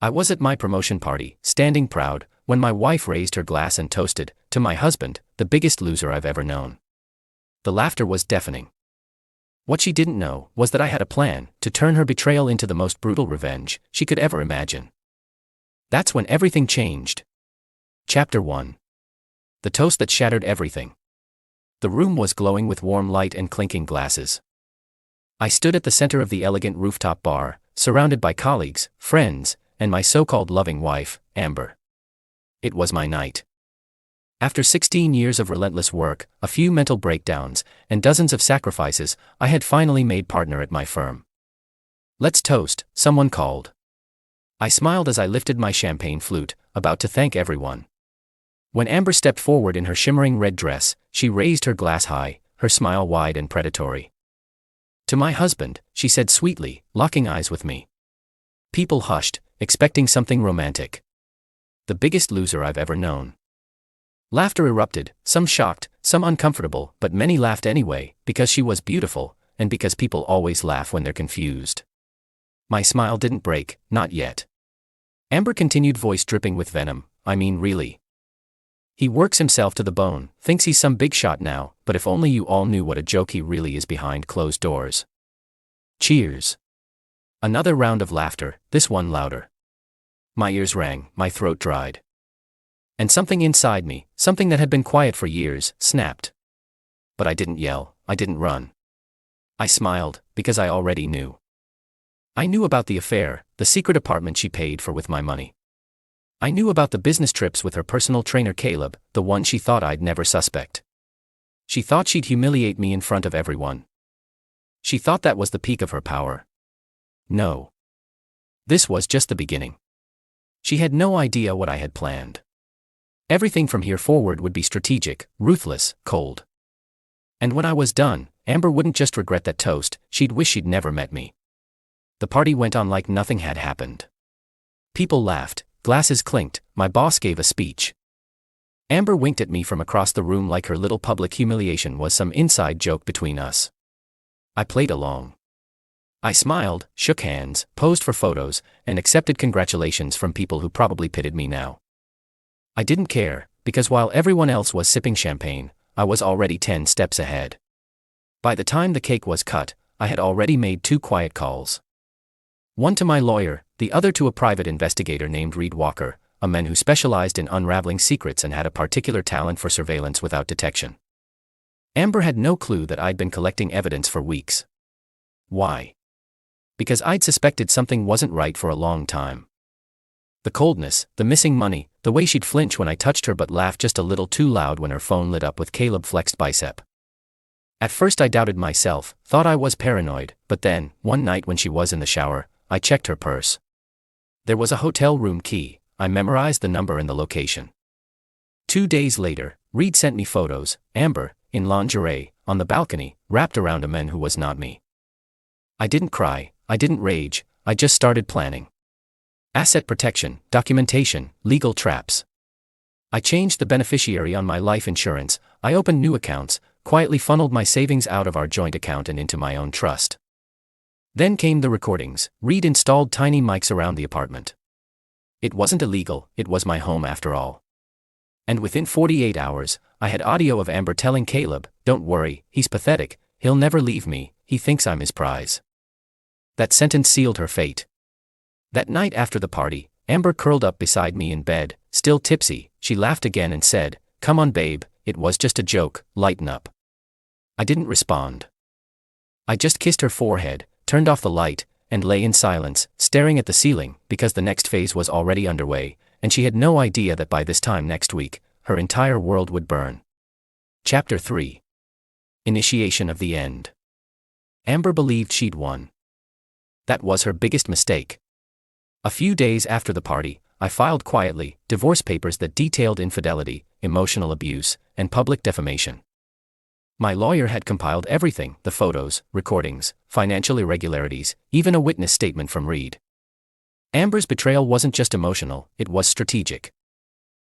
I was at my promotion party, standing proud, when my wife raised her glass and toasted, to my husband, the biggest loser I've ever known. The laughter was deafening. What she didn't know was that I had a plan to turn her betrayal into the most brutal revenge she could ever imagine. That's when everything changed. Chapter 1. The toast that shattered everything. The room was glowing with warm light and clinking glasses. I stood at the center of the elegant rooftop bar, surrounded by colleagues, friends, and my so-called loving wife, Amber. It was my night. After 16 years of relentless work, a few mental breakdowns, and dozens of sacrifices, I had finally made partner at my firm. "Let's toast," someone called. I smiled as I lifted my champagne flute, about to thank everyone. When Amber stepped forward in her shimmering red dress, she raised her glass high, her smile wide and predatory. "To my husband," she said sweetly, locking eyes with me. People hushed, expecting something romantic. The biggest loser I've ever known. Laughter erupted, some shocked, some uncomfortable, but many laughed anyway, because she was beautiful, and because people always laugh when they're confused. My smile didn't break, not yet. Amber continued, voice dripping with venom, "I mean really. He works himself to the bone, thinks he's some big shot now, but if only you all knew what a joke he really is behind closed doors." Cheers. Another round of laughter, this one louder. My ears rang, my throat dried. And something inside me, something that had been quiet for years, snapped. But I didn't yell, I didn't run. I smiled, because I already knew. I knew about the affair, the secret apartment she paid for with my money. I knew about the business trips with her personal trainer Caleb, the one she thought I'd never suspect. She thought she'd humiliate me in front of everyone. She thought that was the peak of her power. No. This was just the beginning. She had no idea what I had planned. Everything from here forward would be strategic, ruthless, cold. And when I was done, Amber wouldn't just regret that toast, she'd wish she'd never met me. The party went on like nothing had happened. People laughed, glasses clinked, my boss gave a speech. Amber winked at me from across the room like her little public humiliation was some inside joke between us. I played along. I smiled, shook hands, posed for photos, and accepted congratulations from people who probably pitied me now. I didn't care, because while everyone else was sipping champagne, I was already 10 steps ahead. By the time the cake was cut, I had already made 2 quiet calls. One to my lawyer, the other to a private investigator named Reed Walker, a man who specialized in unraveling secrets and had a particular talent for surveillance without detection. Amber had no clue that I'd been collecting evidence for weeks. Why? Because I'd suspected something wasn't right for a long time. The coldness, the missing money, the way she'd flinch when I touched her but laugh just a little too loud when her phone lit up with Caleb flexed bicep. At first I doubted myself, thought I was paranoid, but then, one night when she was in the shower, I checked her purse. There was a hotel room key. I memorized the number and the location. 2 days later, Reed sent me photos, Amber, in lingerie, on the balcony, wrapped around a man who was not me. I didn't cry, I didn't rage, I just started planning. Asset protection, documentation, legal traps. I changed the beneficiary on my life insurance, I opened new accounts, quietly funneled my savings out of our joint account and into my own trust. Then came the recordings. Reed installed tiny mics around the apartment. It wasn't illegal, it was my home after all. And within 48 hours, I had audio of Amber telling Caleb, "Don't worry, he's pathetic, he'll never leave me, he thinks I'm his prize." That sentence sealed her fate. That night after the party, Amber curled up beside me in bed, still tipsy. She laughed again and said, "Come on babe, it was just a joke, lighten up." I didn't respond. I just kissed her forehead, turned off the light, and lay in silence, staring at the ceiling, because the next phase was already underway, and she had no idea that by this time next week, her entire world would burn. Chapter 3. Initiation of the end. Amber believed she'd won. That was her biggest mistake. A few days after the party, I filed quietly divorce papers that detailed infidelity, emotional abuse, and public defamation. My lawyer had compiled everything, the photos, recordings, financial irregularities, even a witness statement from Reed. Amber's betrayal wasn't just emotional, it was strategic.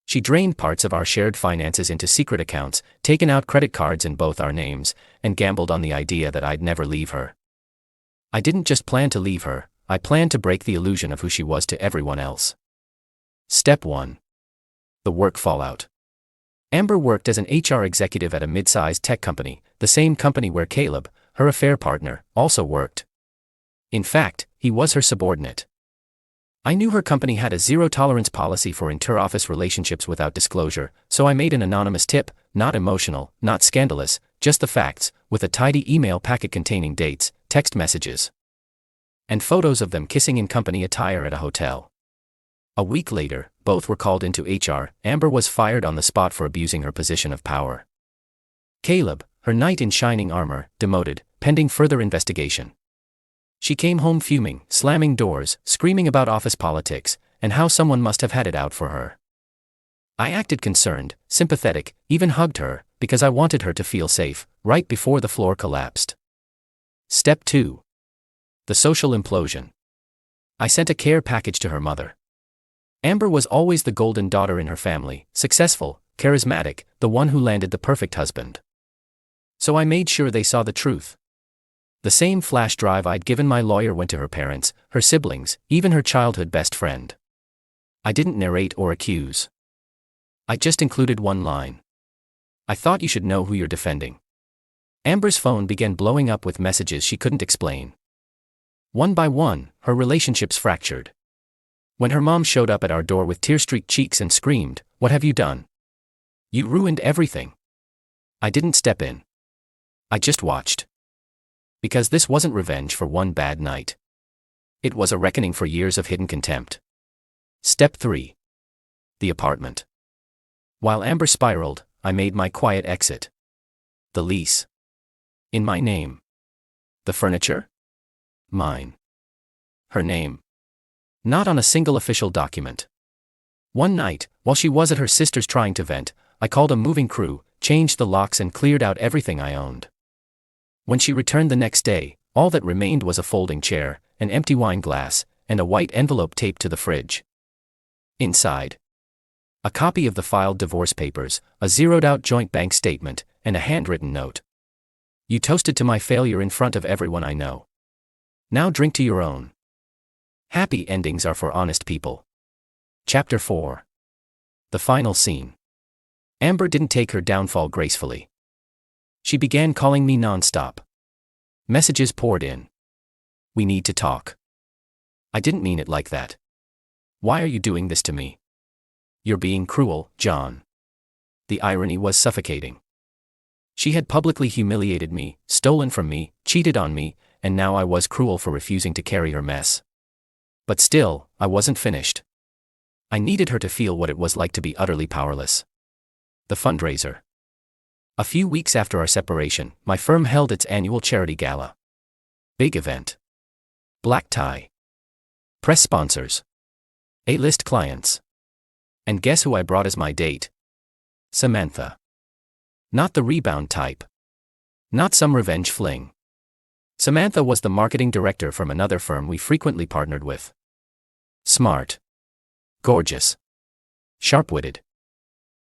She drained parts of our shared finances into secret accounts, taken out credit cards in both our names, and gambled on the idea that I'd never leave her. I didn't just plan to leave her, I planned to break the illusion of who she was to everyone else. Step 1. The work fallout. Amber worked as an HR executive at a mid-sized tech company, the same company where Caleb, her affair partner, also worked. In fact, he was her subordinate. I knew her company had a zero-tolerance policy for inter-office relationships without disclosure, so I made an anonymous tip, not emotional, not scandalous, just the facts, with a tidy email packet containing dates, text messages, and photos of them kissing in company attire at a hotel. A week later, both were called into HR. Amber was fired on the spot for abusing her position of power. Caleb, her knight in shining armor, demoted, pending further investigation. She came home fuming, slamming doors, screaming about office politics, and how someone must have had it out for her. I acted concerned, sympathetic, even hugged her, because I wanted her to feel safe, right before the floor collapsed. Step 2. The social implosion. I sent a care package to her mother. Amber was always the golden daughter in her family, successful, charismatic, the one who landed the perfect husband. So I made sure they saw the truth. The same flash drive I'd given my lawyer went to her parents, her siblings, even her childhood best friend. I didn't narrate or accuse. I just included one line. I thought you should know who you're defending. Amber's phone began blowing up with messages she couldn't explain. One by one, her relationships fractured. When her mom showed up at our door with tear-streaked cheeks and screamed, "What have you done? You ruined everything." I didn't step in. I just watched. Because this wasn't revenge for one bad night. It was a reckoning for years of hidden contempt. Step 3. The apartment. While Amber spiraled, I made my quiet exit. The lease. In my name. The furniture? Mine. Her name. Not on a single official document. One night, while she was at her sister's trying to vent, I called a moving crew, changed the locks and cleared out everything I owned. When she returned the next day, all that remained was a folding chair, an empty wine glass, and a white envelope taped to the fridge. Inside, a copy of the filed divorce papers, a zeroed-out joint bank statement, and a handwritten note. You toasted to my failure in front of everyone I know. Now drink to your own. Happy endings are for honest people. Chapter 4. The final scene. Amber didn't take her downfall gracefully. She began calling me non-stop. Messages poured in. We need to talk. I didn't mean it like that. Why are you doing this to me? You're being cruel, John. The irony was suffocating. She had publicly humiliated me, stolen from me, cheated on me, and now I was cruel for refusing to carry her mess. But still, I wasn't finished. I needed her to feel what it was like to be utterly powerless. The fundraiser. A few weeks after our separation, my firm held its annual charity gala. Big event. Black tie. Press sponsors. A-list clients. And guess who I brought as my date? Samantha. Not the rebound type. Not some revenge fling. Samantha was the marketing director from another firm we frequently partnered with. Smart. Gorgeous. Sharp-witted.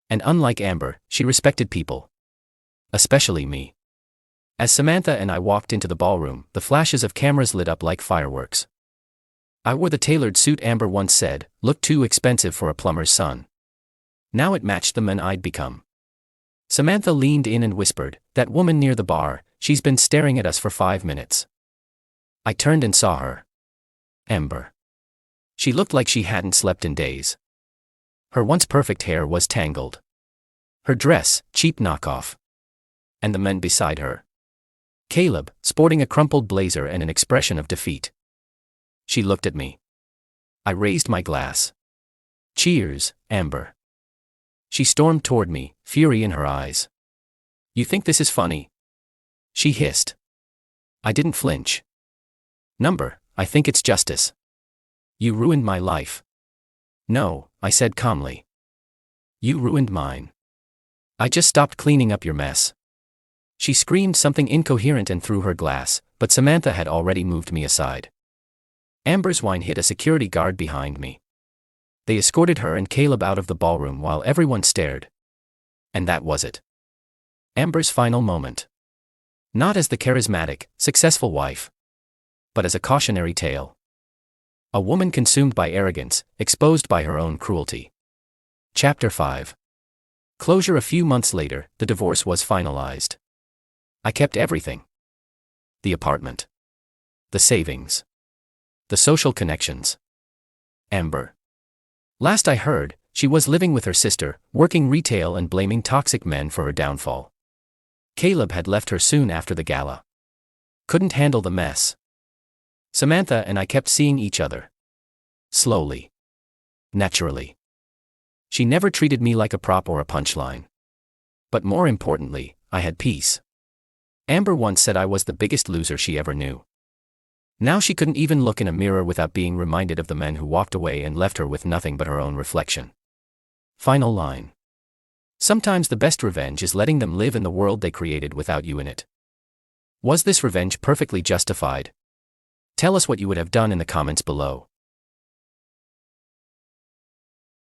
And unlike Amber, she respected people. Especially me. As Samantha and I walked into the ballroom, the flashes of cameras lit up like fireworks. I wore the tailored suit Amber once said, looked too expensive for a plumber's son. Now it matched the man I'd become. Samantha leaned in and whispered, "That woman near the bar, she's been staring at us for 5 minutes." I turned and saw her. Amber. She looked like she hadn't slept in days. Her once perfect hair was tangled. Her dress, cheap knockoff. And the men beside her. Caleb, sporting a crumpled blazer and an expression of defeat. She looked at me. I raised my glass. Cheers, Amber. She stormed toward me, fury in her eyes. You think this is funny? She hissed. I didn't flinch. Number, I think it's justice. You ruined my life. No, I said calmly. You ruined mine. I just stopped cleaning up your mess. She screamed something incoherent and threw her glass, but Samantha had already moved me aside. Amber's wine hit a security guard behind me. They escorted her and Caleb out of the ballroom while everyone stared. And that was it. Amber's final moment. Not as the charismatic, successful wife, but as a cautionary tale. A woman consumed by arrogance, exposed by her own cruelty. Chapter 5. Closure. A few months later, the divorce was finalized. I kept everything. The apartment. The savings. The social connections. Amber. Last I heard, she was living with her sister, working retail and blaming toxic men for her downfall. Caleb had left her soon after the gala. Couldn't handle the mess. Samantha and I kept seeing each other. Slowly. Naturally. She never treated me like a prop or a punchline. But more importantly, I had peace. Amber once said I was the biggest loser she ever knew. Now she couldn't even look in a mirror without being reminded of the men who walked away and left her with nothing but her own reflection. Final line. Sometimes the best revenge is letting them live in the world they created without you in it. Was this revenge perfectly justified? Tell us what you would have done in the comments below.